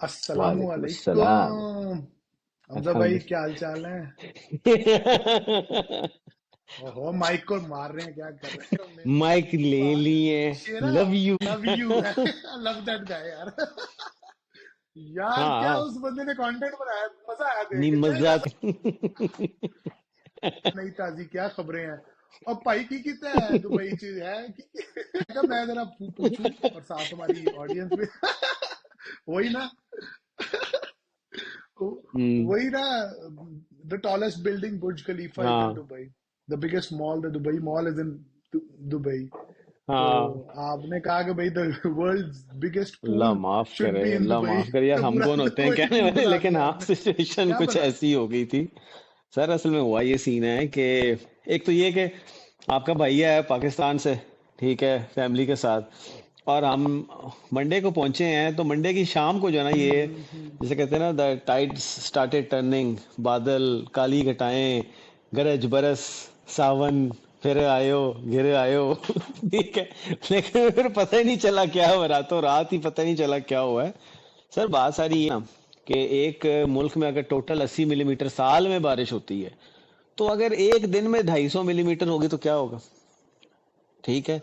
अस्सलामु वालेकुम अस्सलाम। अलैकुम। हमजा भाई अल्हम्दुलिल्लाह। क्या हाल चाल है? ओहो, माइक को मार रहे हैं, क्या कर रहे हो? मेरे माइक ले वाह, लिए। Shera. Love you. Love you. Love that guy यार। यार क्या हाँ। उस बंदे ने कंटेंट बनाया, मजा आया देख नहीं के। चल मजाक। नई ताजी क्या खबरें हैं? और भाई की कितना है दुबई चीज है कि मैं जरा पूछूं, और साथ हमारी ऑडियंस भी। वही ना, हम्म। वही ना। The tallest building Burj Khalifa is in हाँ Dubai. The biggest mall, the Dubai mall is in Dubai. तो हाँ। आपने कहा कि भाई द वर्ल्ड बिगेस्ट अल्लाह पूल माफ शुड करे, बी इन अल्लाह दुबई। माफ करे यार, तो हम पूरा कौन होते हैं दुबई कहने पूल वाले, बना लेकिन दिया हाँ आपने। सिचुएशन क्या कुछ बना? ऐसी हो गई थी। सर असल में हुआ ये सीन है कि एक तो ये कि आपका भैया है पाकिस्तान से, ठीक है, फैमिली के साथ, और हम मंडे को पहुंचे हैं। तो मंडे की शाम को जो है ना, ये जैसे कहते हैं ना, द टाइड स्टार्टेड टर्निंग, बादल काली घटाएं, गरज बरस सावन, फिर आयो घिर आयो। ठीक है। लेकिन फिर पता ही नहीं चला क्या हुआ, रातों रात ही पता नहीं चला क्या हुआ है। सर बात सारी ये है ना कि एक मुल्क में अगर टोटल 80 मिलीमीटर साल में बारिश होती है, तो अगर एक दिन में 250 मिलीमीटर होगी तो क्या होगा? ठीक है।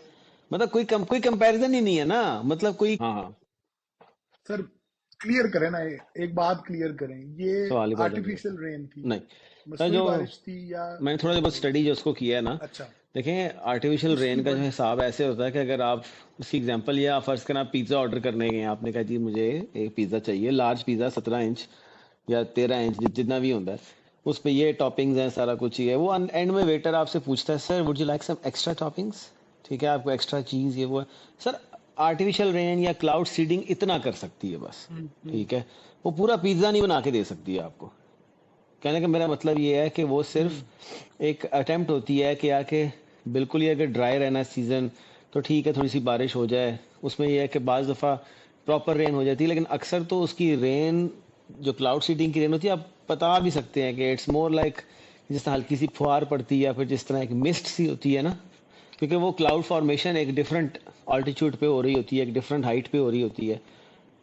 मतलब कोई कंपैरिजन ही नहीं है ना, मतलब कोई। हाँ हाँ। सर क्लियर करें ना, एक बात क्लियर करें, ये सवाल ही पैदा नहीं आर्टिफिशियल होता। रेन थी, नहीं। सर मसनूई जो बारिश थी, या मैंने थोड़ा बहुत नेचुरल? स्टडी जो उसको किया है ना, अच्छा। देखें आर्टिफिशियल उसकी रेन का जो वजह। हिसाब ऐसे होता है कि अगर आप, इसकी एग्जांपल ये, आप फर्ज करें आप पिज्ज़ा ऑर्डर करने गए हैं, आपने कहा जी मुझे एक पिज़्ज़ा चाहिए, लार्ज पिज़्ज़ा 17 इंच या 13 इंच जितना भी होता है, उस पे ये टॉपिंग्स हैं, सारा कुछ ही है। वो एंड में वेटर आपसे पूछता है, sir would you like some extra toppings? ठीक है, आपको एक्स्ट्रा चीज़ ये वो है। सर आर्टिफिशियल रेन या क्लाउड सीडिंग इतना कर सकती है बस। ठीक है। वो पूरा पिज़्ज़ा नहीं बना के दे सकती है आपको। कहने का मेरा मतलब ये है कि वो हम्म। सिर्फ एक अटेम्प्ट होती है कि आके बिल्कुल ही अगर ड्राई रहना सीजन, तो ठीक है थोड़ी सी बारिश हो जाए, उसमें ये है कि बाज़ दफ़ा प्रॉपर रेन हो जाती है, लेकिन अक्सर तो उसकी रेन, जो क्लाउड सीडिंग की रेन होती है, आप बता भी सकते हैं कि इट्स मोर लाइक जिस तरह हल्की सी फुहार पड़ती है या फिर जिस तरह एक मिस्ट सी होती है ना, क्योंकि वो क्लाउड फॉर्मेशन एक डिफरेंट ऑल्टीट्यूड पे हो रही होती है, एक डिफरेंट हाइट पे हो रही होती है।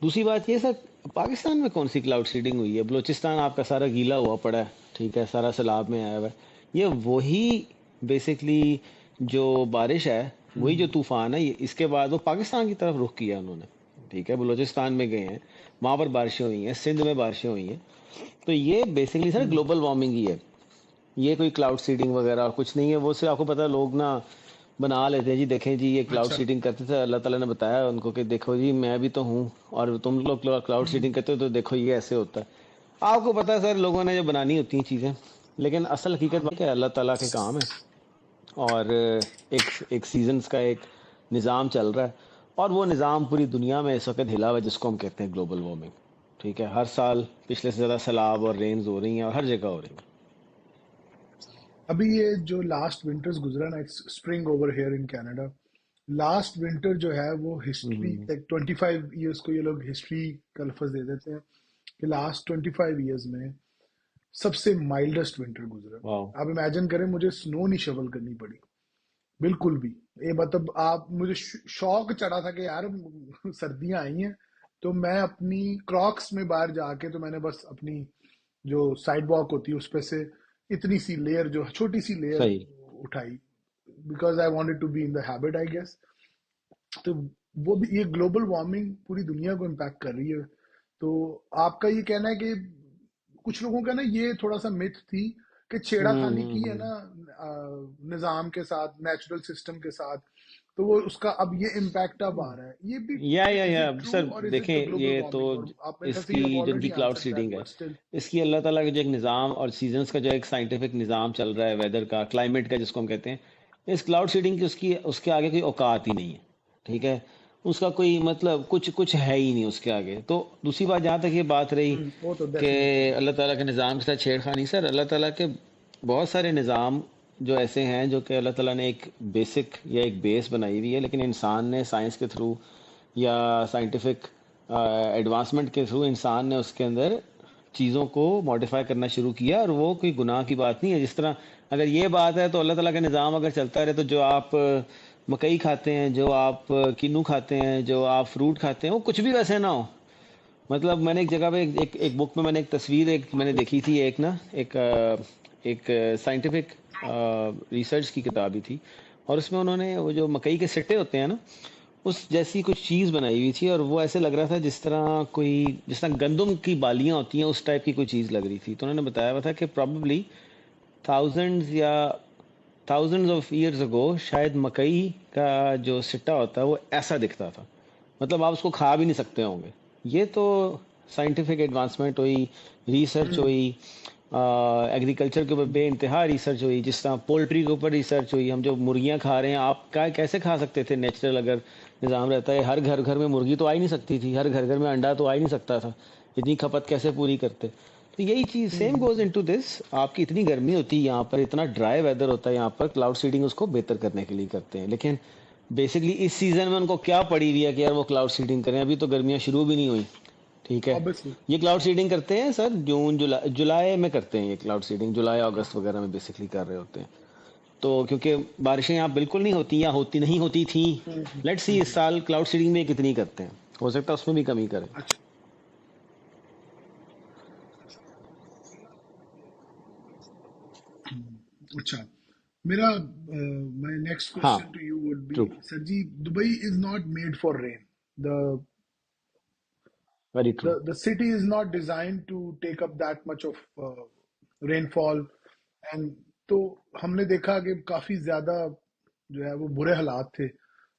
दूसरी बात ये सर, पाकिस्तान में कौन सी क्लाउड सीडिंग हुई है? बलूचिस्तान आपका सारा गीला हुआ पड़ा है, ठीक है, सारा सैलाब में आया हुआ है। ये वही बेसिकली जो बारिश है, वही जो तूफान है, ये इसके बाद वो पाकिस्तान की तरफ रुख किया उन्होंने। ठीक है, बलूचिस्तान में गए हैं, वहां पर बारिशें हुई हैं, सिंध में बारिशें हुई हैं। तो ये बेसिकली सर हम्म। ग्लोबल वार्मिंग ही है। ये कोई क्लाउड सीडिंग वगैरह कुछ नहीं है। वो से आपको पता है, लोग ना बना लेते हैं जी, देखें जी ये क्लाउड अच्छा। सीडिंग करते थे, अल्लाह ताला ने बताया उनको कि देखो जी मैं भी तो हूँ, और तुम लोग क्लाउड सीडिंग करते हो तो देखो ये ऐसे होता है। आपको पता है सर, लोगों ने जो बनानी होती हैं चीज़ें, लेकिन असल हकीकत बात है अल्लाह ताला के काम है। और एक एक सीजन्स का एक निज़ाम चल रहा है, और वो निज़ाम पूरी दुनिया में इस वक्त हिला हुआ है, जिसको हम कहते हैं ग्लोबल वार्मिंग। ठीक है, हर साल पिछले से ज़्यादा सैलाब और रेन्स हो रही हैं, और हर जगह हो रही हैं। अभी ये जो लास्ट विंटर्स गुजरा ना, it's spring over here in Canada. Last winter जो है वो हिस्ट्री, हम्म। लाइक 25 ईयर्स को ये लोग हिस्ट्री का लफ्ज दे देते हैं कि लास्ट 25 ईयर्स में सबसे माइल्डेस्ट विंटर गुजरा। वाह। आप इमेजिन करें, मुझे स्नो नहीं शवल करनी पड़ी बिल्कुल भी। ये मतलब आप, मुझे शौक चढ़ा था कि यार सर्दियां आई हैं, तो मैं अपनी क्रॉक्स में बाहर जाके, तो मैंने बस अपनी जो साइड वॉक होती है उस पे से इतनी सी लेयर, जो छोटी सी लेयर सही। उठाई, because I wanted to be in the habit I guess. तो वो भी, ये ग्लोबल वार्मिंग पूरी दुनिया को इम्पैक्ट कर रही है। तो आपका ये कहना है कि कुछ लोगों का ना ये थोड़ा सा मिथ थी कि छेड़ाखानी की है हम्म। ना निजाम के साथ, नेचुरल सिस्टम के साथ, तो वो उसका अब ये इम्पैक्ट अब आ रहा है, ये भी। इज या इट ट्रू, सर और इज इट देखें, द ग्लोबल ये तो वार्मिंग? और आप मेरे ख्याल से इसकी यू हैव जो इनकी already cloud answered that, seeding है, बट स्टिल। इसकी अल्लाह ताला का जो एक निज़ाम और सीजन्स का जो एक साइंटिफिक निज़ाम चल रहा है, वेदर का, क्लाइमेट का जिसको हम कहते हैं, इस क्लाउड सीडिंग की उसकी उसके आगे कोई औकात ही नहीं है। ठीक है। उसका कोई मतलब कुछ कुछ है ही नहीं उसके आगे। तो दूसरी बात, जहाँ तक ये बात रही वो तो कि डेफिनेटली। अल्लाह ताला के निज़ाम के साथ छेड़खानी, सर अल्लाह ताला के बहुत सारे निज़ाम जो ऐसे हैं जो कि अल्लाह ताला ने एक बेसिक या एक बेस बनाई हुई है, लेकिन इंसान ने साइंस के थ्रू या साइंटिफिक एडवांसमेंट के थ्रू इंसान ने उसके अंदर चीज़ों को मॉडिफाई करना शुरू किया, और वो कोई गुनाह की बात नहीं है। जिस तरह अगर ये बात है तो अल्लाह ताला का निज़ाम अगर चलता रहे, तो जो आप मकई खाते हैं, जो आप किन्नू खाते हैं, जो आप फ्रूट खाते हैं, वो कुछ भी वैसे ना हो, मतलब मैंने एक जगह पे एक बुक में मैंने एक तस्वीर एक मैंने देखी थी, एक ना एक साइंटिफिक रिसर्च की किताब ही थी, और उसमें उन्होंने वो जो मकई के सिट्टे होते हैं ना, उस जैसी कुछ चीज बनाई हुई थी, और वो ऐसे लग रहा था जिस तरह गंदम की बालियां होती हैं उस टाइप की कोई चीज लग रही थी। तो उन्होंने बताया हुआ था कि probably thousands of years ago शायद मकई का जो सिट्टा होता है वो ऐसा दिखता था। मतलब आप उसको खा भी नहीं सकते होंगे। ये तो साइंटिफिक एडवांसमेंट हुई, रिसर्च हम्म। हुई, एग्रीकल्चर के ऊपर बे इंतहा रिसर्च हुई, जिस तरह पोल्ट्री के ऊपर रिसर्च हुई। हम जो मुर्गियां खा रहे हैं, आप क्या कैसे खा सकते थे? नेचुरल अगर निज़ाम रहता है, हर घर घर में मुर्गी तो आ ही नहीं सकती थी, हर घर घर में अंडा तो आ ही नहीं सकता था, इतनी खपत कैसे पूरी करते? तो यही चीज same goes hmm. Into this. आपकी इतनी गर्मी होती है यहाँ पर, इतना ड्राई वेदर होता है यहाँ पर, क्लाउड सीडिंग उसको बेहतर करने के लिए करते हैं। लेकिन बेसिकली इस सीजन में उनको क्या पड़ी हुई है कि यार वो क्लाउड सीडिंग करें? अभी तो गर्मियां शुरू भी नहीं हुई, ठीक है। ऑब्वियसली। ये क्लाउड सीडिंग करते हैं सर जून जुलाई जुलाई में करते हैं, ये क्लाउड सीडिंग जुलाई अगस्त वगैरह में बेसिकली कर रहे होते हैं। तो क्योंकि बारिशें यहाँ बिल्कुल नहीं होती या होती नहीं होती थी। लेट्स सी इस साल क्लाउड सीडिंग में कितनी करते हैं, हो सकता है उसमें भी कमी करें। अच्छा। अच्छा। मेरा माय नेक्स्ट हाँ, question to you would be, true, sir ji, Dubai is not made for rain. The very true. the city is not designed to take up that much of rainfall, and तो हमने देखा कि काफी ज्यादा जो है वो बुरे हालात थे।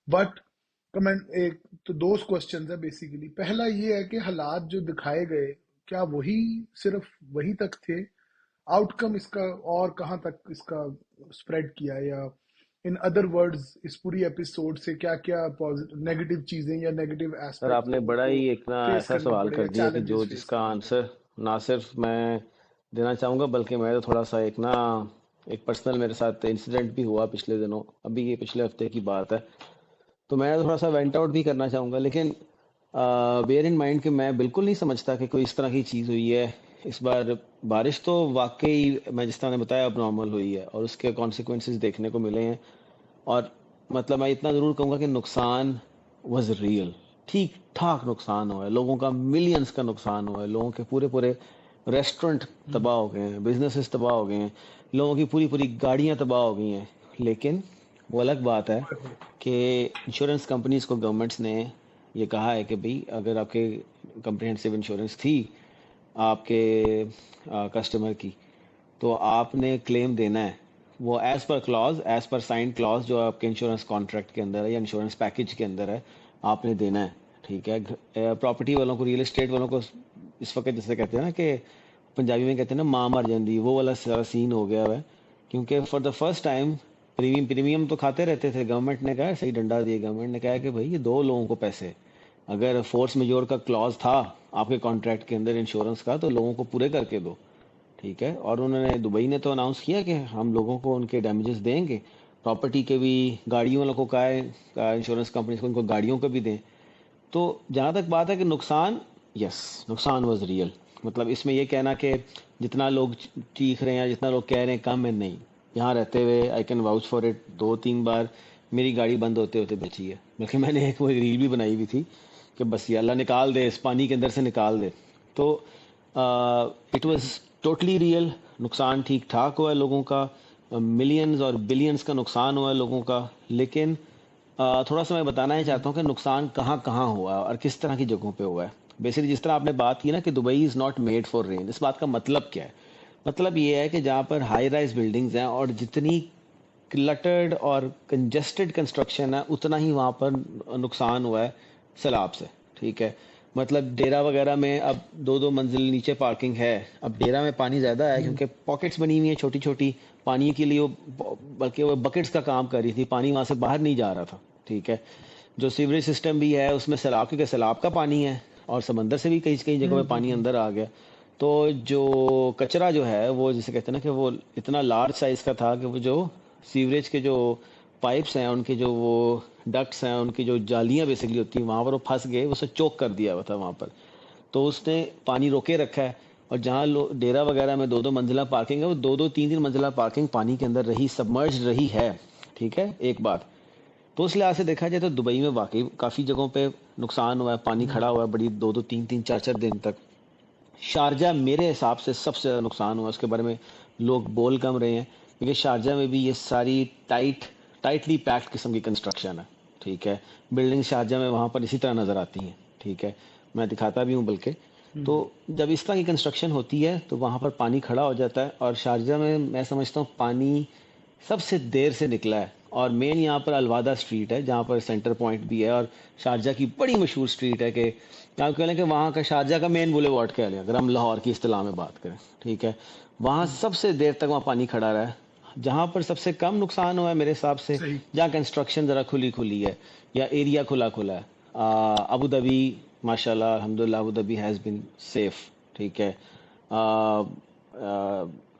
बट कमेंट एक तो दो क्वेश्चंस है बेसिकली। पहला ये है कि हालात जो दिखाए गए, क्या वही सिर्फ वही तक थे? आउटकम इसका और कहाँ तक इसका स्प्रेड किया, या इन अदर वर्ड्स इस पूरी एपिसोड से क्या क्या पॉजिटिव नेगेटिव चीजें या नेगेटिव सर एस्पेक्ट्स आपने बड़ा को ही एक ना फेस ऐसा करना सवाल पड़े या कर दिया कि जो चैलेंजेस फेस जिसका करने पड़े? आंसर ना सिर्फ मैं देना चाहूँगा, बल्कि मैं तो थोड़ा सा एक पर्सनल मेरे साथ इंसिडेंट भी हुआ पिछले दिनों, अभी ये पिछले हफ्ते की बात है। तो मैं थोड़ा सा वेंट आउट भी करना चाहूँगा, लेकिन बेयर इन माइंड कि मैं बिल्कुल नहीं समझता कि कोई इस तरह की चीज़ हुई है इस बार। बारिश तो वाकई मैं जिस तरह ने बताया अब नॉर्मल हुई है, और उसके कॉन्सिक्वेंसेस देखने को मिले हैं। और मतलब मैं इतना ज़रूर कहूँगा कि नुकसान वाज रियल, ठीक ठाक नुकसान हुआ है लोगों का, मिलियंस का नुकसान हुआ है लोगों के। पूरे पूरे रेस्टोरेंट तबाह हो गए हैं, बिजनेसेस तबाह हो गए हैं, लोगों की पूरी पूरी गाड़ियां तबाह हो गई हैं। लेकिन वो अलग बात है कि इंश्योरेंस कंपनीज को गवर्नमेंट्स ने ये कहा है कि भाई अगर आपके कम्प्रिहेंसिव इंश्योरेंस थी आपके कस्टमर की, तो आपने क्लेम देना है। वो as per clause, as per sign clause जो आपके इंश्योरेंस कॉन्ट्रैक्ट के अंदर है या इंश्योरेंस पैकेज के अंदर है, आपने देना है, ठीक है। प्रॉपर्टी वालों को, रियल एस्टेट वालों को इस वक्त जैसे कहते हैं ना कि पंजाबी में कहते हैं ना माँ मर जाती, वो वाला सारा सीन हो गया हुआ है। क्योंकि for the first time premium premium तो खाते रहते थे, गवर्नमेंट ने कहा सही डंडा दिया, गवर्नमेंट ने कहा कि भाई ये दो लोगों को पैसे, अगर फोर्स मेजोर का क्लॉज था आपके कॉन्ट्रैक्ट के अंदर इंश्योरेंस का, तो लोगों को पूरे करके दो, ठीक है। और उन्होंने दुबई ने तो अनाउंस किया कि हम लोगों को उनके डैमेजेस देंगे, प्रॉपर्टी के भी, गाड़ियों वालों को कहा है इंश्योरेंस कंपनी को उनको गाड़ियों का भी दें। तो जहाँ तक बात है कि नुकसान, यस, नुकसान वाज रियल। मतलब इसमें ये कहना कि जितना लोग चीख रहे हैं, जितना लोग कह रहे हैं कम है, नहीं। यहाँ रहते हुए I can vouch for it, दो तीन बार मेरी गाड़ी बंद होते होते बची है। बल्कि मैंने एक वो रील भी बनाई हुई थी कि बस ये अल्लाह निकाल दे, इस पानी के अंदर से निकाल दे। तो इट वाज टोटली रियल। नुकसान ठीक ठाक हुआ है लोगों का, मिलियंस और बिलियंस का नुकसान हुआ है लोगों का। लेकिन थोड़ा सा मैं बताना ही चाहता हूँ कि नुकसान कहाँ कहाँ हुआ है और किस तरह की जगहों पे हुआ है। बेसिकली जिस तरह आपने बात की ना कि Dubai is not made for rain, इस बात का मतलब क्या है? मतलब ये है कि जहाँ पर हाई राइज बिल्डिंग्स हैं और जितनी क्लटर्ड और कंजेस्टेड कंस्ट्रक्शन है, उतना ही वहाँ पर नुकसान हुआ है सैलाब से, ठीक है। मतलब डेरा वगैरह में अब दो दो मंजिल नीचे पार्किंग है। अब डेरा में पानी ज़्यादा है क्योंकि पॉकेट्स बनी हुई हैं छोटी छोटी पानी के लिए, बल्कि वो बकेट्स का काम कर रही थी, पानी वहाँ से बाहर नहीं जा रहा था, ठीक है। जो सीवरेज सिस्टम भी है उसमें सैलाब, क्योंकि सैलाब का पानी है और समंदर से भी कई कई जगहों में पानी अंदर आ गया। तो जो कचरा जो है वो जिसे कहते हैं ना कि वो इतना लार्ज साइज का था कि वो जो सीवरेज के जो पाइप्स हैं, उनके जो वो डक्ट्स हैं, उनकी जो जालियां बेसिकली होती हैं, वहां पर वो फंस गए, उसे चोक कर दिया हुआ था वहां पर। तो उसने पानी रोके रखा है। और जहाँ डेरा वगैरह में दो दो मंजिला पार्किंग है, वो दो दो तीन तीन मंजिला पार्किंग पानी के अंदर रही, सबमर्ज रही है, ठीक है। एक बात, तो उस लिहाज से देखा जाए तो दुबई में वाकई काफ़ी जगहों पे नुकसान हुआ है, पानी खड़ा हुआ है बड़ी दो दो तीन तीन चार चार दिन तक। शारजा मेरे हिसाब से सबसे ज़्यादा नुकसान हुआ, उसके बारे में लोग बोल कम रहे हैं, क्योंकि शारजा में भी ये सारी टाइटली पैक्ड किस्म की कंस्ट्रक्शन है। ठीक है, बिल्डिंग शारजा में वहाँ पर इसी तरह नज़र आती हैं। ठीक है, मैं दिखाता भी हूँ बल्कि। तो हम्म। जब इस तरह की कंस्ट्रक्शन होती है तो वहाँ पर पानी खड़ा हो जाता है, और शारजा में मैं समझता हूँ पानी सबसे देर से निकला है। और मेन यहाँ पर अलवादा स्ट्रीट है जहाँ पर सेंटर पॉइंट भी है, और शारजा की बड़ी मशहूर स्ट्रीट है कि क्या कह लें कि वहाँ का शारजा का मेन बुलेवार्ड कह लें अगर हम लाहौर की इस्तिलाह में बात करें। ठीक है, वहाँ हम्म। सबसे देर तक वहाँ पानी खड़ा रहा है। जहाँ पर सबसे कम नुकसान हुआ है मेरे हिसाब से, सही। जहाँ कंस्ट्रक्शन ज़रा खुली खुली है या एरिया खुला खुला है, अबू धाबी, माशाल्लाह अल्हम्दुलिल्लाह Abu Dhabi has been safe. ठीक है,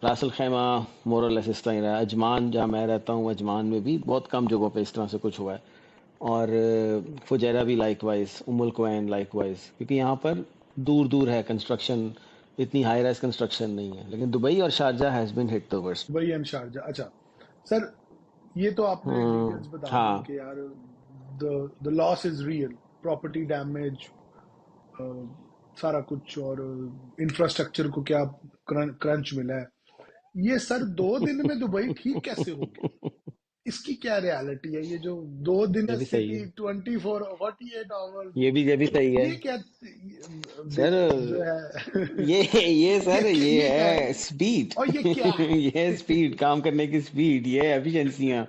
रासल खैमा मोरलेस इस तरह ही रहा है। अजमान जहाँ मैं रहता हूँ, अजमान में भी बहुत कम जगहों पे इस तरह से कुछ हुआ है। और फुजैरा भी लाइकवाइज, उमुल क्वैन लाइकवाइज, क्योंकि यहाँ पर दूर दूर है कंस्ट्रक्शन, इतनी हाई राइज कंस्ट्रक्शन नहीं है। लेकिन दुबई और Sharjah has been hit the worst. Dubai and Sharjah, अच्छा। सर, ये तो आपने डिटेल्स बता दी हाँ। कि यार the loss is real, property damage, सारा कुछ, और इंफ्रास्ट्रक्चर को क्या क्रंच मिला है। ये सर 2 दिन में दुबई ठीक कैसे हो गया? इसकी क्या रियलिटी है? ये जो 2 दिन ये भी सही स्थिति है, 24 48 आवर्स, ये भी सही है ये क्या सर। जो है ये सर ये ये क्या है? है स्पीड। और ये क्या है? ये है स्पीड, काम करने की स्पीड, ये है एफिशिएंसियाँ,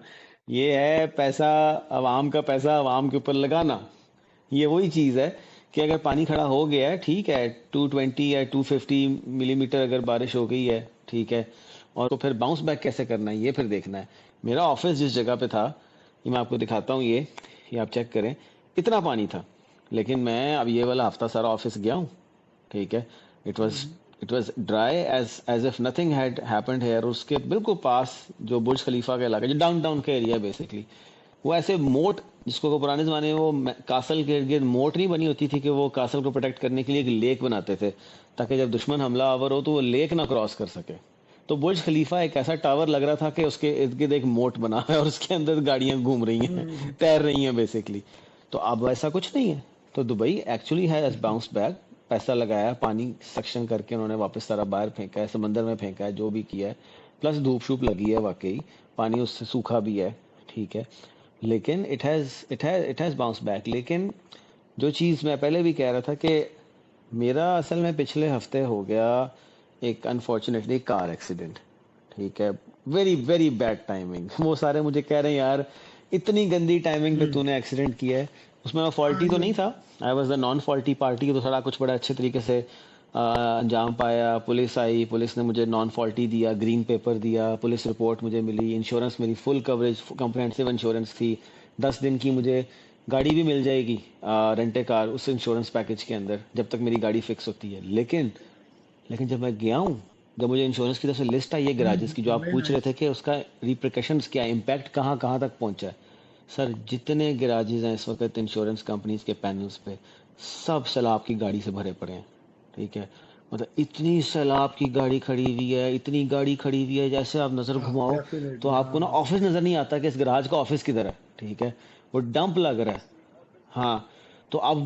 ये है पैसा, आवाम का पैसा आवाम के ऊपर लगाना। ये वही चीज़ है कि अगर पानी खड़ा हो गया है, ठीक है, 220 या 250 मिलीमीटर अगर बारिश हो गई है, ठीक है, और तो फिर बाउंस बैक कैसे करना है ये फिर देखना है। मेरा ऑफिस जिस जगह पे था, ये मैं आपको दिखाता हूँ, ये आप चेक करें, इतना पानी था। लेकिन मैं अब ये वाला हफ्ता सारा ऑफिस गया हूँ। ठीक है, it was hmm. It was dry as if nothing had happened here. उसके बिल्कुल पास जो बुर्ज खलीफा का इलाका, जो डाउनटाउन का एरिया बेसिकली, वो ऐसे मोट, जिसको को पुराने जमाने में वो कासल के इर्द गिर्द मोट नहीं बनी होती थी कि वो कासल को प्रोटेक्ट करने के लिए एक लेक बनाते थे, ताकि जब दुश्मन हमला आवर हो तो वो लेक ना क्रॉस कर सके। तो बुर्ज खलीफा एक ऐसा टावर लग रहा था कि उसके इर्द गिर्द एक मोट बना है और उसके अंदर गाड़ियां घूम रही हैं, हम्म। तैर रही हैं बेसिकली। तो अब ऐसा कुछ नहीं है। तो Dubai actually has bounce back, पैसा लगाया, पानी सक्शन करके उन्होंने वापस सारा बाहर फेंका है, समंदर में फेंका है, जो भी किया है। प्लस धूप शूप लगी है वाकई, पानी उससे सूखा भी है। ठीक है, लेकिन इट हैज़ बाउंस बैक। लेकिन जो चीज़ मैं पहले भी कह रहा था कि मेरा असल में पिछले हफ्ते हो गया एक अनफॉर्चुनेटली कार एक्सीडेंट। ठीक है, वेरी वेरी बैड टाइमिंग। वो सारे मुझे कह रहे हैं यार इतनी गंदी टाइमिंग पे हम्म। तूने एक्सीडेंट किया है। उसमें मैं हाँ, फॉल्टी तो ये नहीं था, I was the non faulty party, तो सारा कुछ बड़ा अच्छे तरीके से अंजाम पाया। पुलिस आई, पुलिस ने मुझे नॉन फॉल्टी दिया, ग्रीन पेपर दिया, पुलिस रिपोर्ट मुझे मिली, इंश्योरेंस मेरी फुल कवरेज कॉम्प्रिहेंसिव इंश्योरेंस थी। 10 दिन की मुझे गाड़ी भी मिल जाएगी, रेंटे कार, उस इंश्योरेंस पैकेज के अंदर, जब तक मेरी गाड़ी फिक्स होती है। लेकिन जब मैं गया हूँ, जब मुझे इंश्योरेंस की तरफ से लिस्ट आई है गैराजेस की, जो आप वेरी पूछ रहे नाइस। थे कि उसका रिप्रिकॉशंस क्या, इम्पैक्ट कहाँ कहाँ तक पहुंचा है, सर जितने गैराजेस हैं इस वक्त इंश्योरेंस कंपनीज के पैनल्स पे, सब सैलाब की गाड़ी से भरे पड़े हैं। ठीक है, मतलब इतनी सैलाब की गाड़ी खड़ी हुई है, इतनी गाड़ी खड़ी हुई है, जैसे आप नज़र हाँ, घुमाओ तो डेफिनेटली, हाँ आपको ना हाँ। ऑफिस नज़र नहीं आता कि इस गैराज का ऑफिस किधर है। ठीक है, वो डंप लग रहा है। हाँ, तो अब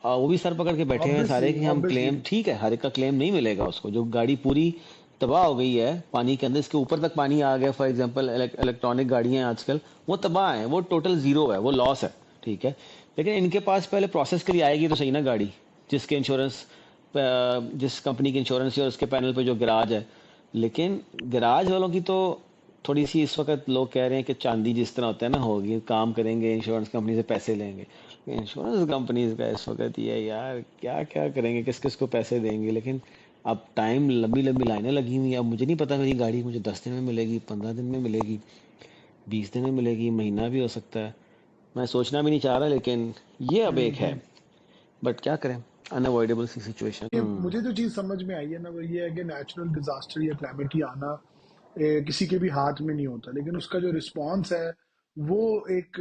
वो भी सर पकड़ के बैठे हैं सारे ऑब्वियसली, कि हम ऑब्वियसली। क्लेम, ठीक है, हर एक का क्लेम नहीं मिलेगा उसको। जो गाड़ी पूरी तबाह हो गई है पानी के अंदर, इसके ऊपर तक पानी आ गया, फॉर एग्जांपल इलेक्ट्रॉनिक गाड़ियां हैं आजकल, वो तबाह हैं, वो टोटल जीरो है, वो लॉस है। ठीक है, लेकिन इनके पास पहले प्रोसेस के लिए आएगी तो सही ना गाड़ी, जिसके इंश्योरेंस, जिस कंपनी की इंश्योरेंस है, और उसके पैनल पे जो गैराज है। लेकिन गैराज वालों की तो थोड़ी सी इस वक्त लोग कह रहे हैं कि चांदी जिस तरह होता है ना, होगी, काम करेंगे इंश्योरेंस कंपनी से पैसे लेंगे। इंश्योरेंस कंपनीज का इस वक्त ये है यार, क्या क्या करेंगे, किस किस को पैसे देंगे। लेकिन अब टाइम, लंबी लंबी लाइनें लगी हुई हैं। अब मुझे नहीं पता मेरी गाड़ी मुझे 10 दिन में मिलेगी, 15 दिन में मिलेगी, 20 दिन में मिलेगी, महीना भी हो सकता है। मैं सोचना भी नहीं चाह रहा, लेकिन ये अब एक है। हम्म। बट क्या करें, अनअवॉइडेबल सी सिचुएशन। ये मुझे जो चीज समझ में आई है ना, वो ये है कि नेचुरल डिजास्टर या क्लैमिटी आना किसी के भी हाथ में नहीं होता, लेकिन उसका जो रिस्पॉन्स है वो एक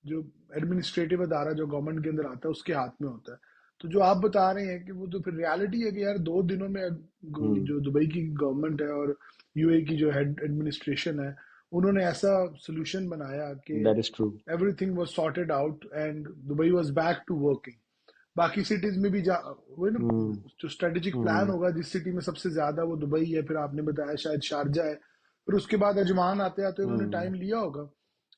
जो एडमिनिस्ट्रेटिव अदारा जो गवर्नमेंट के अंदर आता है उसके हाथ में होता है। तो जो आप बता रहे हैं कि वो तो फिर रियलिटी है कि यार 2 दिनों में हम्म। जो दुबई की गवर्नमेंट है और यूए की जो हेड एडमिनिस्ट्रेशन है, उन्होंने ऐसा सोल्यूशन बनाया कि that is true. Everything was sorted out and Dubai was back to working. बाकी सिटीज में भी वो ना, हम्म। जो स्ट्रेटेजिक प्लान हम्म। होगा जिस सिटी में सबसे ज्यादा, वो दुबई है, फिर आपने बताया शायद शारजा है, फिर उसके बाद अजमान आते आते उन्होंने हम्म। टाइम लिया होगा,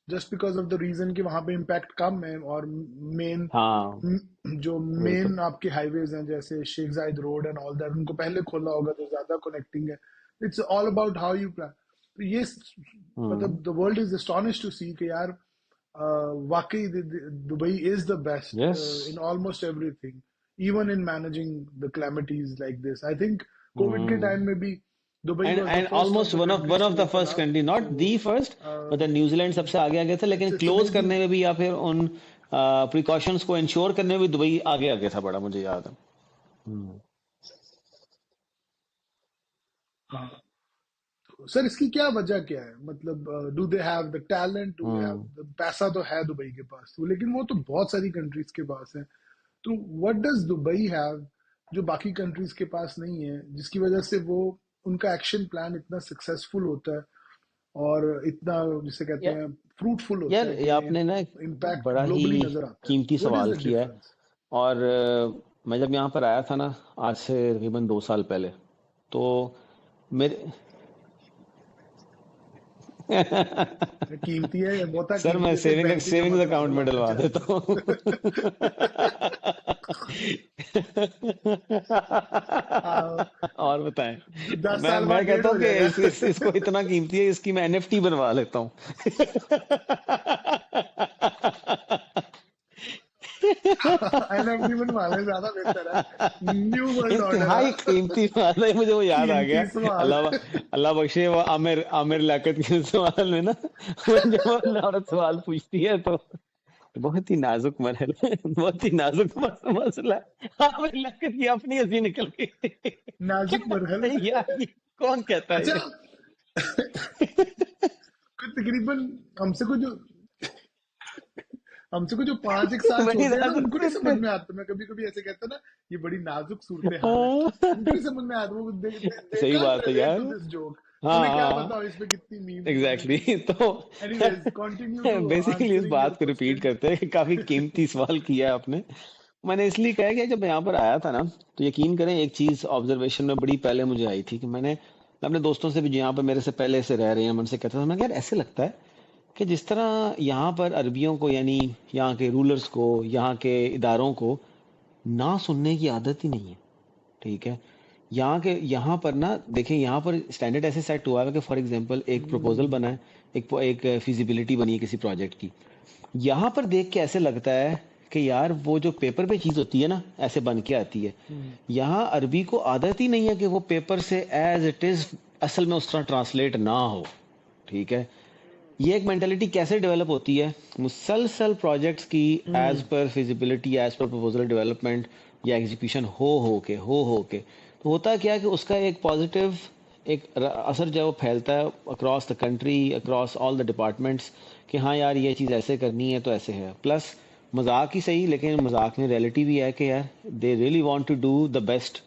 just because of the reason कि वहां पे इम्पैक्ट कम है, और मेन हाँ, जो बिल्कुल। मेन आपके हाईवेज हैं जैसे शेख जायद रोड एंड ऑल दैट, उनको पहले खोला होगा तो ज्यादा कनेक्टिंग है। It's all about how you plan. तो ये हम्म। मतलब the world is astonished to see कि यार वाकई Dubai is the best yes. In almost everything, even in managing the calamities like this. I think Covid के हम्म। टाइम में भी Dubai and was the and first of almost the one countries of to the open first up. Country, not so the first, मतलब New Zealand सबसे आगे आ गया था, लेकिन इट्स क्लोज अमेजिंग। करने में भी या फिर उन प्रिकॉशंस को इंश्योर करने में भी दुबई आगे आ गया था बड़ा, मुझे याद है। हम्म। हाँ, सर इसकी क्या वजह क्या है? मतलब do they have the talent, do they have hmm. The पैसा? तो है दुबई के पास तो, लेकिन वो तो बहुत सारी कंट्रीज के पास है। तो व्हाट डज दुबई हैव जो बाकी कंट्रीज के पास नहीं है, जिसकी वजह से वो उनका एक्शन प्लान इतना सक्सेसफुल होता है और इतना, जिसे कहते या, हैं, फ्रूटफुल होता यार है ये कि आपने ना एक इम्पैक्ट बड़ा ही ग्लोबली नजर आता है? कीमती व्हाट इज सवाल द किया है। डिफरेंस? और मैं जब यहाँ पर आया था ना, आज से तकरीबन 2 साल पहले, तो मेरे कीमती है, बहुत सर मैं कीमती है, सिर्फ सेविंग बैंक ही जमा सेविंग्स करा अकाउंट दो, में लाना डलवा देता चाहिए। हूँ। और बताएं। 10 साल मैं बाद डेढ़ कहता हो हूँ कि जाएगा। इसको इतना कीमती है, इसकी मैं एनएफटी बनवा लेता हूँ। एनएफटी बनवा ले, ज्यादा बेहतर है। न्यू वर्ल्ड ऑर्डर इंतहाई है। कीमती सवाल है, मुझे वो याद आ गया। कीमती सवाल। अल्लाह अल्लाह बख्शे, वो आमिर आमिर लियाकत के सवाल में ना, जब वो औरत सवाल पूछती है तो बहुत ही नाजुक मरहला, बहुत ही नाजुक मसला है। आमिर लियाकत की अपनी हंसी निकल गई। नाजुक क्या मरहल। यार, ये कौन कहता है अच्छा, ये? कुछ तकरीबन हमसे को जो हमसे को जो 5 एक साल बड़ी छोटे हैं ना, नाजुक उनको नहीं समझ सूरत में आता। मैं कभी कभी ऐसे कहता ना, ये बड़ी नाजुक सूरत हाल है, उनको है। नहीं समझ में आता। वो दे सही कांट बात है रिलेट यार। To this joke. हाँ उन्हें क्या हाँ, पता इस पे कितनी मीम्स एग्जैक्टली बनेंगी। exactly। तो एनीवेज, कंटिन्यू टू बेसिकली इस आंसरिंग योर बात को रिपीट क्वेश्चन। करते हैं कि काफी कीमती सवाल किया है आपने। मैंने इसलिए कहा कि जब मैं यहाँ पर आया था ना, तो यकीन करें एक चीज ऑब्जर्वेशन में बड़ी पहले मुझे आई थी कि मैं अपने दोस्तों से भी जो यहाँ पर मेरे से पहले से रह रहे हैं, मैं उनसे कहता था, मैं यार ऐसे लगता है कि जिस तरह यहाँ पर अरबियों को, यानी यहाँ के रूलर्स को, यहाँ के इदारों को ना सुनने की आदत ही नहीं है। ठीक है। यहाँ पर ना देखें, यहाँ पर स्टैंडर्ड ऐसे सेट हुआ है कि फॉर एग्जांपल एक प्रपोजल बना है, एक फिजिबिलिटी बनी है किसी प्रोजेक्ट की। यहाँ पर देख के ऐसे लगता है कि यार वो जो पेपर पे चीज होती है ना, ऐसे बन के आती है। यहाँ अरबी को आदत ही नहीं है कि वो पेपर से एज इट इज असल में उस तरह ट्रांसलेट ना हो। ठीक है। ये एक मेंटेलिटी कैसे डेवलप होती है? मुसलसल प्रोजेक्ट्स की as per feasibility, as per proposal development या एग्जीक्यूशन हो के तो होता क्या है कि उसका एक पॉजिटिव असर जो है वो फैलता है across the country, across all the departments, कि हाँ यार ये चीज़ ऐसे करनी है तो ऐसे है। प्लस मजाक ही सही, लेकिन मजाक में रियलिटी भी है कि यार they really want to do the best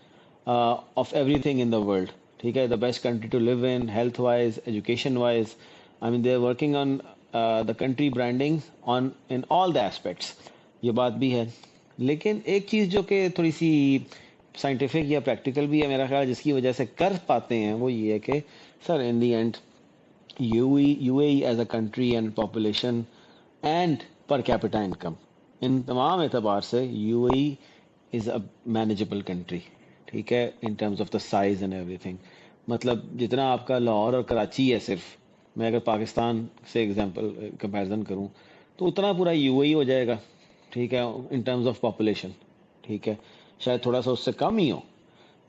of everything in the world. ठीक है, the best country to live in, health wise, education wise. I mean they are working on the country branding on in all the aspects. ये बात भी है। लेकिन एक चीज़ जो कि थोड़ी सी साइंटिफिक या प्रैक्टिकल भी है मेरा ख्याल, जिसकी वजह से कर पाते हैं, वो ये है कि sir in the end UAE as a country and population and per capita income, इन तमाम एतबार से UAE is a manageable country. ठीक है, in terms of the size and everything. मतलब जितना आपका लाहौर और कराची है, सिर्फ मैं अगर पाकिस्तान से एग्जांपल कंपैरिजन करूं, तो उतना पूरा यूएई हो जाएगा। ठीक है, इन टर्म्स ऑफ पॉपुलेशन। ठीक है, शायद थोड़ा सा उससे कम ही हो।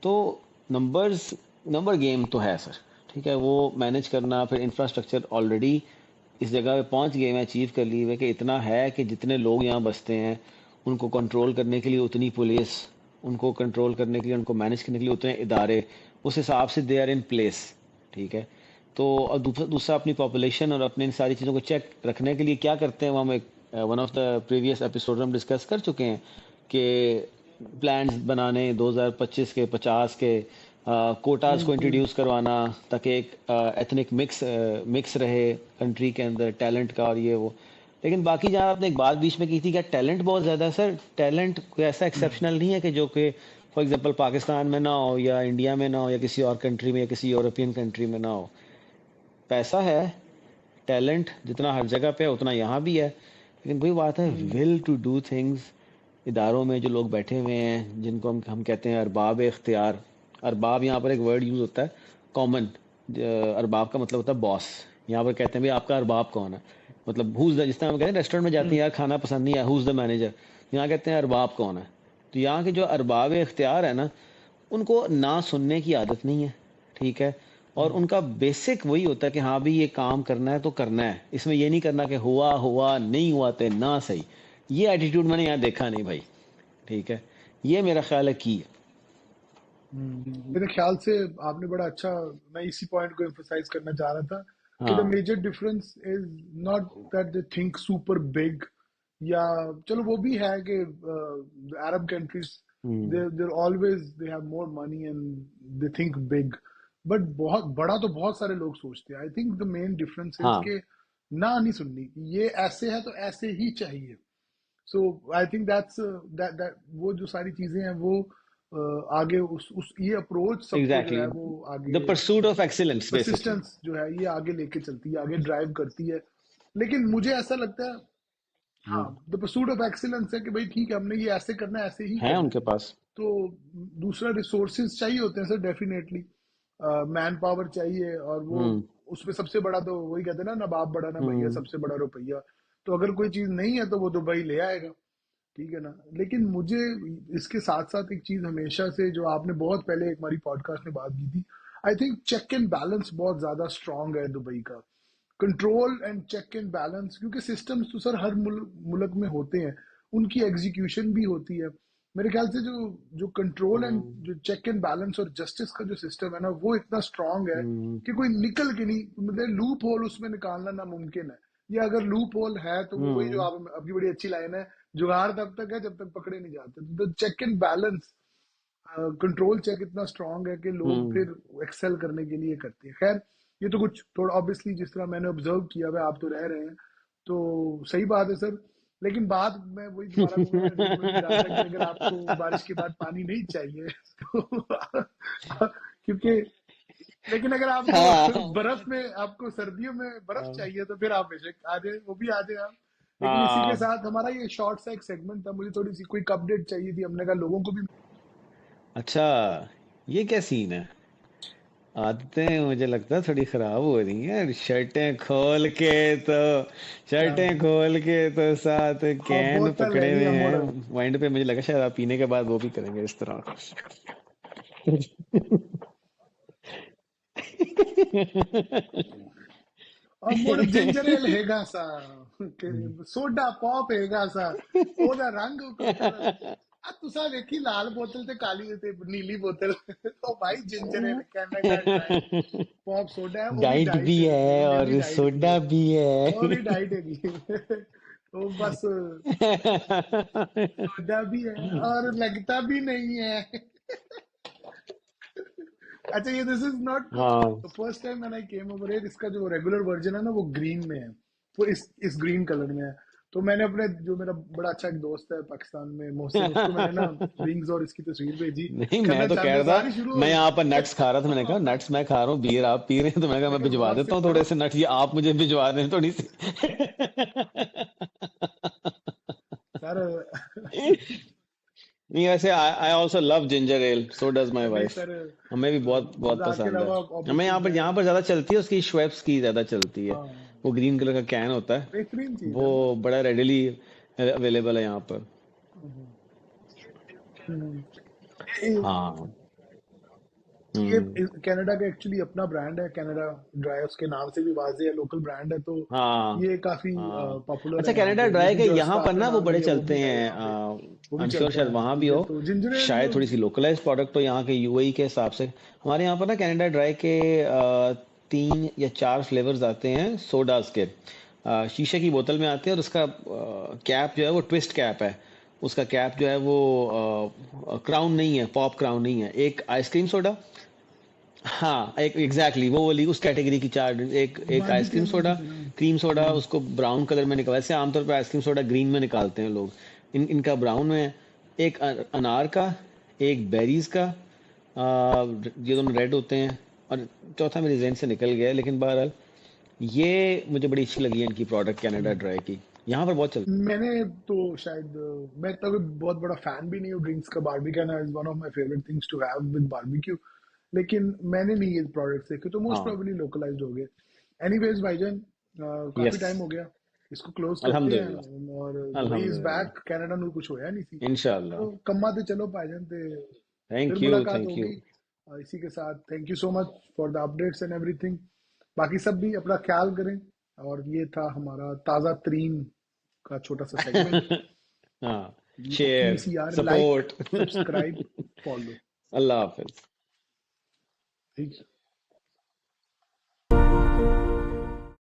तो नंबर गेम तो है सर। ठीक है, वो मैनेज करना, फिर इंफ्रास्ट्रक्चर ऑलरेडी इस जगह पे पहुंच गए हैं, अचीव कर ली है कि इतना है कि जितने लोग यहाँ बसते हैं उनको कंट्रोल करने के लिए उतनी पुलिस, उनको कंट्रोल करने के लिए, उनको मैनेज करने के लिए उतने इदारे, उस हिसाब से दे आर इन प्लेस। ठीक है। तो और दूसरा अपनी पॉपुलेशन और अपनी इन सारी चीज़ों को चेक रखने के लिए क्या करते हैं, वो हम एक one of the previous episode हम डिस्कस कर चुके हैं कि प्लान्स बनाने 2025 के, 50 के, कोटाज को हम्म। इंट्रोड्यूस करवाना ताकि एक एथनिक मिक्स रहे कंट्री के अंदर टैलेंट का और ये वो। लेकिन बाकी जहाँ आपने एक बात बीच में की थी, क्या टैलेंट बहुत ज़्यादा है सर? टैलेंट कोई ऐसा एक्सेप्शनल नहीं है कि जो कि फॉर एग्जांपल पाकिस्तान में ना हो या इंडिया में ना हो या किसी और कंट्री में या किसी यूरोपियन कंट्री में ना हो। पैसा है, टैलेंट जितना हर जगह पे है उतना यहाँ भी है, लेकिन वही बात है, hmm. Will to do things. इदारों में जो लोग बैठे हुए हैं जिनको हम कहते हैं अरबाब इख्तियार। अरबाब यहाँ पर एक वर्ड यूज होता है कॉमन। अरबाब का मतलब होता है बॉस। यहाँ पर कहते हैं भाई आपका अरबाब कौन है, मतलब हुज द, जिस तरह हम कहते हैं रेस्टोरेंट में जाते हैं यार खाना पसंद नहीं है, हुज द मैनेजर। यहाँ कहते हैं अरबाब कौन है। तो यहाँ के जो अरबाब इख्तियार है ना, उनको ना सुनने की आदत नहीं है, ठीक है। और उनका बेसिक वही होता है कि हाँ भी ये काम करना है तो करना है, इसमें ये नहीं करना कि हुआ हुआ नहीं हुआ तो ना सही। ये एटीट्यूड मैंने यहाँ देखा नहीं भाई, ठीक है। ये मेरा ख्याल है की मेरे ख्याल से आपने बड़ा अच्छा, मैं इसी पॉइंट को एम्फसाइज करना चाह रहा था कि द हाँ। Major difference is not that they think super big, या चलो वो भी है कि Arab countries hmm. They always they have more money and they think big, but बहुत बड़ा तो बहुत सारे लोग सोचते हैं। I think the main difference is हाँ। के ना नहीं सुननी, ये ऐसे है तो ऐसे ही चाहिए। सो आई थिंक दैट्स दैट वो जो सारी चीजें हैं वो आगे उस ये अप्रोच सबको जो एग्जैक्टली, है वो आगे, the pursuit of excellence basically. Persistence जो है ये आगे लेके चलती है, आगे ड्राइव करती है। लेकिन मुझे ऐसा लगता है, हाँ, द परसूट ऑफ एक्सीलेंस है कि भाई ठीक है हमने ये ऐसे करना है, ऐसे ही है करना है। उनके पास। तो दूसरा रिसोर्सेज चाहिए होते हैं सर, डेफिनेटली मैन पावर चाहिए, और वो हम्म। उसमें सबसे बड़ा तो वही कहते हैं ना, बाप बड़ा ना भैया, हम्म। सबसे बड़ा रुपया। तो अगर कोई चीज नहीं है तो वो दुबई ले आएगा, ठीक है ना। लेकिन मुझे इसके साथ साथ एक चीज हमेशा से, जो आपने बहुत पहले एक हमारी पॉडकास्ट में बात की थी, I think check and balance बहुत ज्यादा स्ट्रांग है दुबई का। Control and check and balance, क्योंकि सिस्टम्स तो सर हर मुल्क में होते हैं, उनकी एग्जीक्यूशन भी होती है। मेरे ख्याल से जो जो कंट्रोल एंड हम्म। जो चेक एंड बैलेंस और जस्टिस का जो सिस्टम है ना, वो इतना स्ट्रांग है हम्म। कि कोई निकल के नहीं, मतलब लूप होल उसमें निकालना नामुमकिन है। या अगर लूप होल है तो वो वही जो हम्म। आप आपकी बड़ी अच्छी लाइन है, जुगाड़ तब तक है जब तक पकड़े नहीं जाते। तो check and balance, control check इतना स्ट्रांग है कि लोग हम्म। फिर एक्सेल करने के लिए करते हैं। खैर, ये तो कुछ थोड़ा ऑब्वियसली जिस तरह मैंने ऑब्जर्व किया हुआ है, आप तो रह रहे हैं, तो सही बात है सर। लेकिन बात मैं वही दोबारा कहूंगा, मैंने बीच में भी कहा था कि अगर आपको बारिश के बाद पानी नहीं चाहिए तो क्योंकि, लेकिन अगर आपको हाँ। बर्फ में, आपको सर्दियों में बर्फ चाहिए तो फिर आप बेशक आ जाए, वो भी आ जाए आप। लेकिन इसी के हाँ। साथ हमारा ये शॉर्ट सा एक सेगमेंट था, मुझे थोड़ी सी क्विक अपडेट चाहिए थी, हमने कहा लोगों को भी। अच्छा, ये क्या सीन है? आदतें मुझे लगता है थोड़ी खराब हो रही हैं। शर्टें हाँ, खोल के तो साथ और कैन बोतल है पकड़े जी हुए अमोड़। हैं माइंड पे। मुझे लगा शायद आप पीने के बाद वो भी करेंगे इस तरह। अमोड़ जिंजर एल हैगा सा, सोडा पॉप हैगा सा, ओदा रंग कुछ आ तुसा देखी लाल बोतल ते काली ते नीली बोतल ओ भाई ginger L Canada dry pop soda है, वो भी डाइट भी डाइट है, है ਉਹਨੇ भी और डाइट की सोडा है, भी वो भी है। डाइट है तो बस सोडा भी है और लगता भी नहीं है। अच्छा, ये दिस इज नॉट हाँ। The first time when I came over here. इसका जो रेगुलर वर्जन है ना वो ग्रीन में है, वो इस ग्रीन कलर में है। तो मैंने अपने, जो मेरा बड़ा अच्छा एक दोस्त है पाकिस्तान में, मोहसिन, उसको मैंने ना विंग्स और इसकी तस्वीर भेजी। नहीं, मैं कहना तो कह चांद रहा था, सारी शुरू हो मैं गई। यहाँ पर नट्स खा रहा था। मैंने कहा नट्स मैं खा रहा हूँ, बियर आप पी रहे हैं, तो मैंने कहा मैं मैं कहा भिजवा गौर से देता हूँ पढ़ो। थोड़े से नट्स, ये आप मुझे भिजवा दें थोड़ी सी। सर नहीं, वैसे I also love ginger L, so does माई नहीं वाइफ। सर, हमें भी बहुत बहुत मजाक के पसंद है। अलावा हमें ऑब्वियसली मैं, यहाँ पर ज्यादा चलती है उसकी, श्वेप्स की ज्यादा चलती है। हाँ, वो ग्रीन कलर का कैन होता है, बेहतरीन चीज वो है ना। बड़ा रेडिली अवेलेबल है यहाँ पर। हम्म, हम्म। ये हाँ। ये हम्म। कनाडा का एक्चुअली अपना ब्रांड है, कनाडा ड्राई, उसके नाम से भी वाजे है, लोकल ब्रांड है। तो हाँ। ये काफी हाँ। पॉपुलर अच्छा, है यहाँ कनाडा पे, ड्राई लेकिन के जो यहाँ इसका पर आपने ना वो नाम बड़े लिया वो चलते भी है हैं। यहाँ पे, वो भी आई एम श्योर चलता शायद है, वहाँ भी ठीक है। हो। तो जिंजर एल, शायद थोड़ी सी लोकलाइज प्रोडक्ट हो यहाँ के यूएई के हिसाब से। हमारे यहाँ पर ना कनाडा ड्राई के 3 या 4 फ्लेवर्स आते हैं सोडास के। शीशे की बोतल में आते हैं, और उसका कैप जो है वो ट्विस्ट कैप है। उसका कैप जो है वो क्राउन नहीं है, पॉप क्राउन नहीं है। एक आइसक्रीम सोडा, हाँ, एक एग्जैक्टली वो वाली उस कैटेगरी की चार, एक बारबेक्यू आइसक्रीम में सोडा, कुछ है ना। क्रीम सोडा, उसको ब्राउन कलर में निकाल, वैसे आमतौर पर आइसक्रीम सोडा ग्रीन में निकालते हैं लोग, इनका ब्राउन में है। एक अनार का, एक बेरीज का, ये दोनों रेड होते हैं, और चौथा मेरे जहन से निकल गया है, लेकिन बहरहाल ये मुझे बड़ी अच्छी लगी है इनकी प्रोडक्ट, कनाडा ड्राई की, यहाँ पर बहुत चलती मैंने तो शायद मैं तो कोई बहुत बड़ा फैन भी नहीं हूँ ड्रिंक्स का। Barbecue is one of my favourite things to have with barbecue. लेकिन मैंने नहीं ये प्रोडक्ट्स देखे, तो है। मोस्ट हाँ। प्रोबेबली लोकलाइज्ड हो गए। एनीवेज भाईजान, काफी यस। टाइम हो गया, इसको क्लोज करते अल्हम्दुलिल्लाह। हैं। और वही इज अल्हम्दुलिल्लाह। बैक कनाडा ਨੂੰ कुछ होया नहीं सी, इंशाल्लाह। तो कम्मा ते चलो भाईजान ते फिर थैंक यू, मुलाकात थैंक यू। होगी। इसी के साथ thank you so much for the updates and everything. बाकी सब भी अपना ख्याल करें। और ये था हमारा ताज़ा तरीन का छोटा सा सेगमेंट। हाँ। Share. TCR, like, support. Subscribe, follow. अल्लाह हाफिज। ठीक है।